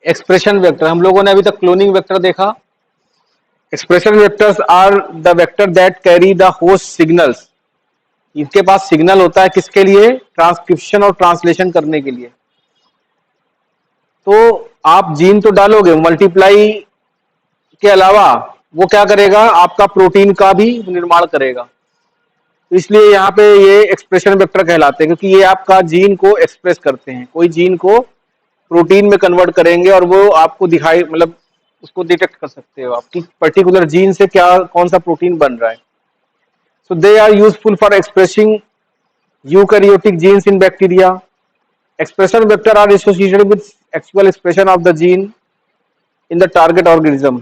Expression vector, हम लोगों ने अभी तक क्लोनिंग वेक्टर देखा। Expression vectors are the vector that carry the host signals. इनके पास सिग्नल होता है किसके लिए? ट्रांसक्रिप्शन और ट्रांसलेशन करने के लिए। तो आप जीन तो डालोगे, मल्टीप्लाई के अलावा वो क्या करेगा? आपका प्रोटीन का भी निर्माण करेगा। इसलिए यहाँ पे ये एक्सप्रेशन वेक्टर कहलाते हैं, क्योंकि ये आपका जीन को एक्सप्रेस करते हैं। कोई जीन को प्रोटीन में कन्वर्ट करेंगे और वो आपको दिखाई, मतलब उसको डिटेक्ट कर सकते हो आप कि पर्टिकुलर जीन से क्या, कौन सा प्रोटीन बन रहा है। So they are useful for expressing eukaryotic genes in bacteria. Expression vector are associated with actual expression of the gene in the target organism.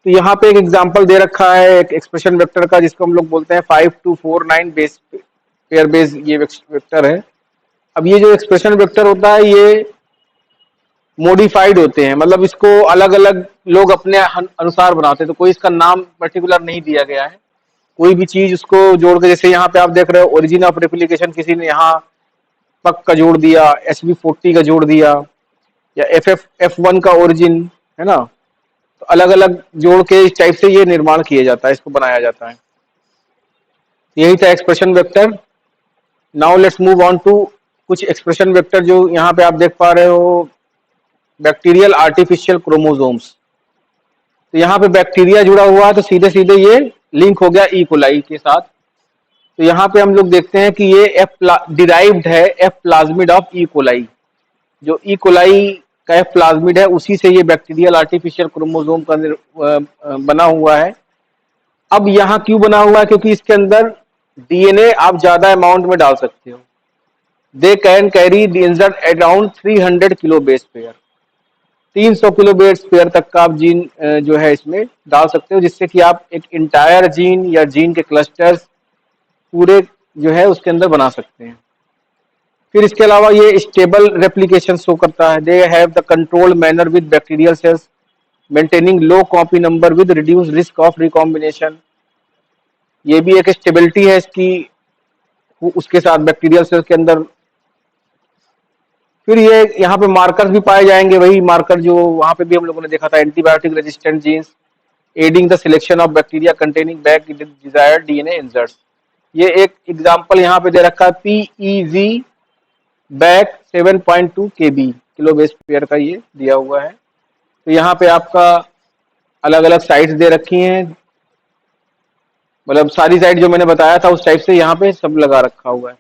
तो यहाँ पे एक एग्जांपल दे रखा है एक एक्सप्रेशन वेक्टर का, जिसको हम लोग बोलते हैं 5249 बेस पेयर बेस, ये वेक्टर है। अब ये जो एक्सप्रेशन वेक्टर होता है ये मॉडिफाइड होते हैं, मतलब इसको अलग अलग लोग अपने अनुसार बनाते हैं, तो कोई इसका नाम पर्टिकुलर नहीं दिया गया है। कोई भी चीज उसको जोड़ के, जैसे यहाँ पे आप देख रहे हो ओरिजिन ऑफ रेप्लिकेशन, किसी ने यहाँ पक का जोड़ दिया, SB40 का जोड़ दिया, या F1 का ओरिजिन, है ना। तो अलग अलग जोड़ के इस टाइप से ये निर्माण किया जाता है, इसको बनाया जाता है। यही था expression vector. Now let's move on to कुछ एक्सप्रेशन वेक्टर जो यहाँ पे आप देख पा रहे हो, बैक्टीरियल आर्टिफिशियल क्रोमोसोम्स। तो यहाँ पे बैक्टीरिया जुड़ा हुआ है, तो सीधे सीधे ये लिंक हो गया ई कोलाई के साथ। तो यहाँ पे हम लोग देखते हैं कि ये एफ डिराइव्ड है F plasmid of E coli. जो ई कोलाई का एफ प्लाज्मिड है, उसी से ये बैक्टीरियल आर्टिफिशियल क्रोमोसोम का बना हुआ है। अब यहाँ क्यों बना हुआ है? क्योंकि इसके अंदर डीएनए आप ज्यादा अमाउंट में डाल सकते हो। दे can carry the insert around 300 kilo base pair. 300 kilo base pair तक का आप जीन जो है इसमें डाल सकते हो, जिससे कि आप एक इंटायर जीन या जीन के क्लस्टर्स पूरे जो है उसके अंदर बना सकते हैं। फिर इसके अलावा ये स्टेबल रेप्लिकेशन शो करता है। दे have the controlled manner with bacterial cells, maintaining low copy number with reduce risk of recombination. ये भी एक स्टेबिलिटी है इसकी उसके साथ बैक्टीरियल सेल्स के अंदर। फिर ये यहाँ पे मार्कर्स भी पाए जाएंगे, वही मार्कर जो वहां पे भी हम लोगों ने देखा था, antibiotic resistant genes adding the selection of bacteria containing back desired DNA inserts. ये एक एग्जांपल यहाँ पे दे रखा है, PEV back 7.2 KB kilo base pair का ये दिया हुआ है। तो यहाँ पे आपका अलग अलग साइट्स दे रखी हैं, मतलब सारी साइट जो मैंने बताया था उस टाइप से यहाँ पे सब लगा रखा हुआ है।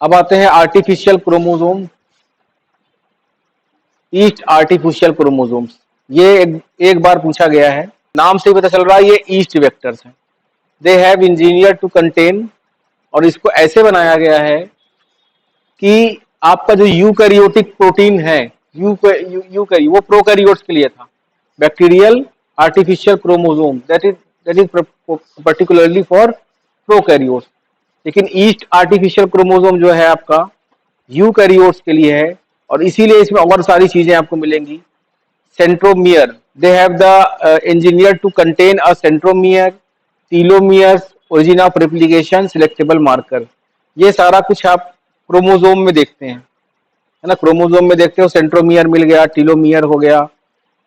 अब आते हैं artificial chromosome, yeast artificial chromosomes. ये एक बार पूछा गया है, नाम से ही पता चल रहा है ये ईस्ट वेक्टर्स हैं। They have engineer to contain, और इसको ऐसे बनाया गया है कि आपका जो यूकैरियोटिक प्रोटीन है, यूकैरी वो प्रोकैरियोट्स के लिए था। Bacterial artificial chromosome that is particularly for prokaryotes. लेकिन ईस्ट आर्टिफिशियल क्रोमोसोम जो है आपका यूकैरियोट्स के लिए है, और इसीलिए इसमें और सारी चीजें आपको मिलेंगी। Centromere, they have the engineer to contain a centromere, telomeres, origin of replication, selectable marker. ये सारा कुछ आप क्रोमोसोम में देखते हैं, है ना। क्रोमोसोम में देखते हो सेंट्रोमियर मिल गया, टीलोमियर हो गया।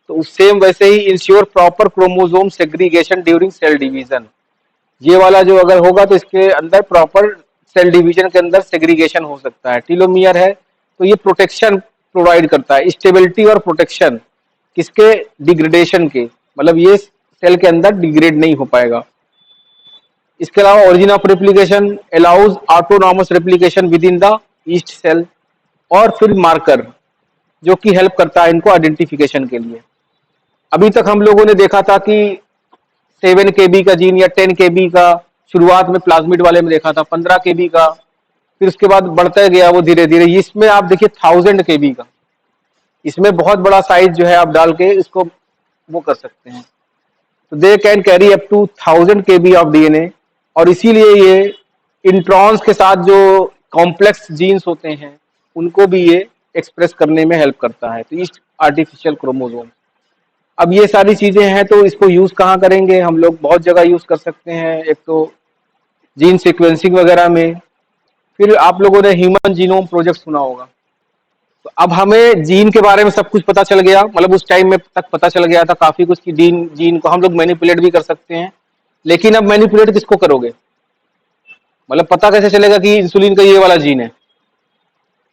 तो सेम वैसे ही ensure proper chromosome segregation during cell division. ये वाला जो अगर होगा तो इसके अंदर प्रॉपर सेल डिवीजन के अंदर सेग्रीगेशन हो सकता है। टीलोमियर है तो ये प्रोटेक्शन प्रोवाइड करता है, स्टेबिलिटी और प्रोटेक्शन किसके? डिग्रेडेशन के, मतलब ये सेल के अंदर डिग्रेड नहीं हो पाएगा। इसके अलावा origin of replication allows autonomous replication within the yeast cell. और फिर मार्कर जो कि हेल्प करता है इनको आइडेंटिफिकेशन के लिए। अभी तक हम लोगों ने देखा था कि 7 KB का जीन या 10 KB का शुरुआत में प्लाज्मिड वाले में देखा था, 15 KB का, फिर उसके बाद बढ़ता गया वो धीरे धीरे। इसमें आप देखिए 1000 KB का, इसमें बहुत बड़ा साइज जो है आप डाल के इसको वो कर सकते हैं। तो they can carry up to 1000 KB of DNA, और इसीलिए ये इंट्रॉन्स के साथ जो कॉम्प्लेक्स जीन्स होते हैं उनको भी ये एक्सप्रेस करने में हेल्प करता है। तो ईस्ट आर्टिफिशियल क्रोमोसोम। अब ये सारी चीजें हैं, तो इसको यूज कहाँ करेंगे हम लोग? बहुत जगह यूज कर सकते हैं। एक तो जीन सीक्वेंसिंग वगैरह में, फिर आप लोगों ने ह्यूमन जीनोम प्रोजेक्ट सुना होगा, तो अब हमें जीन के बारे में सब कुछ पता चल गया, मतलब उस टाइम में तक पता चल गया था काफी कुछ कि जीन जीन को हम लोग मैनिपुलेट भी कर सकते हैं। लेकिन अब मैनिपुलेट किसको करोगे? मतलब पता कैसे चलेगा कि इंसुलिन का ये वाला जीन है?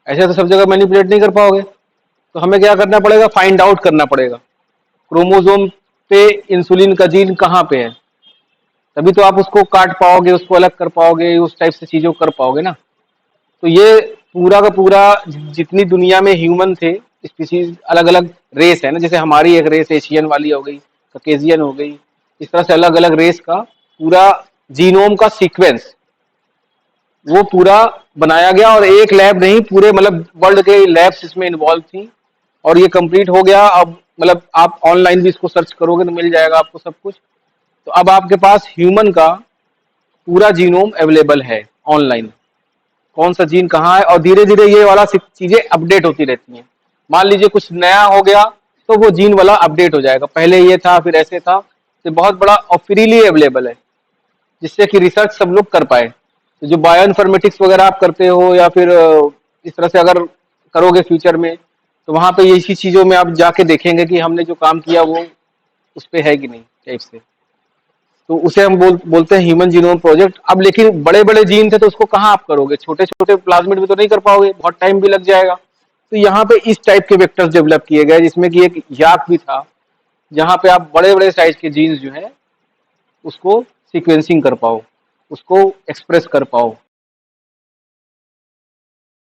ऐसे तो सब जगह मैनिपुलेट नहीं कर पाओगे। तो हमें क्या करना पड़ेगा? फाइंड आउट करना पड़ेगा क्रोमोसोम पे इंसुलिन का जीन कहाँ पे है, तभी तो आप उसको काट पाओगे, उसको अलग कर पाओगे, उस टाइप से चीजों कर पाओगे ना। तो ये पूरा का पूरा जितनी दुनिया में ह्यूमन थे, स्पीसीज अलग अलग रेस है ना, जैसे हमारी एक रेस एशियन वाली हो गई, ककेजियन हो गई, इस तरह से अलग अलग रेस का पूरा जीनोम का सीक्वेंस वो पूरा बनाया गया। और एक लैब नहीं, पूरे मतलब वर्ल्ड के लैब्स इसमें इन्वॉल्व थी और ये कंप्लीट हो गया। अब मतलब आप ऑनलाइन भी इसको सर्च करोगे तो मिल जाएगा आपको सब कुछ। तो अब आपके पास ह्यूमन का पूरा जीनोम अवेलेबल है ऑनलाइन, कौन सा जीन कहाँ है, और धीरे धीरे ये वाला चीजें अपडेट होती रहती हैं। मान लीजिए कुछ नया हो गया तो वो जीन वाला अपडेट हो जाएगा, पहले ये था फिर ऐसे था। तो बहुत बड़ा और फ्रीली अवेलेबल है, जिससे कि रिसर्च सब लोग कर पाए। तो जो बायो इन्फॉर्मेटिक्स वगैरह आप करते हो या फिर इस तरह से अगर करोगे फ्यूचर में, तो वहां पे इसी चीजों में आप जाके देखेंगे कि हमने जो काम किया वो उस पे है कि नहीं टाइप से। तो उसे हम बोलते हैं ह्यूमन जीनोम प्रोजेक्ट। अब लेकिन बड़े बड़े जीन थे तो उसको कहाँ आप करोगे? छोटे छोटे प्लाज्मिड में तो नहीं कर पाओगे, बहुत टाइम भी लग जाएगा। तो यहाँ पे इस टाइप के वेक्टर्स डेवलप किए गए, जिसमें कि एक याक भी था, जहाँ पे आप बड़े बड़े साइज के जीन्स जो है उसको सीक्वेंसिंग कर पाओ, उसको एक्सप्रेस कर पाओ।